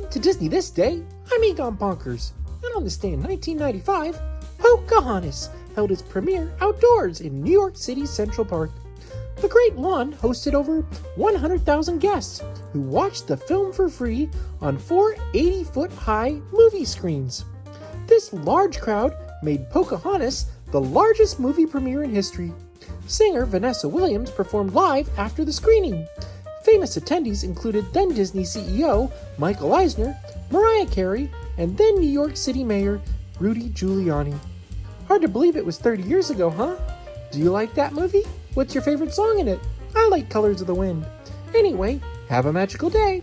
Welcome to Disney This Day. I'm Egon Bonkers. And on this day in 1995, Pocahontas held its premiere outdoors in New York City's Central Park. The Great Lawn hosted over 100,000 guests who watched the film for free on 4 80-foot-high movie screens. This large crowd made Pocahontas the largest movie premiere in history. Singer Vanessa Williams performed live after the screening. Famous attendees included then Disney CEO Michael Eisner, Mariah Carey, and then New York City Mayor Rudy Giuliani. Hard to believe it was 30 years ago, huh? Do you like that movie? What's your favorite song in it? I like Colors of the Wind. Anyway, have a magical day.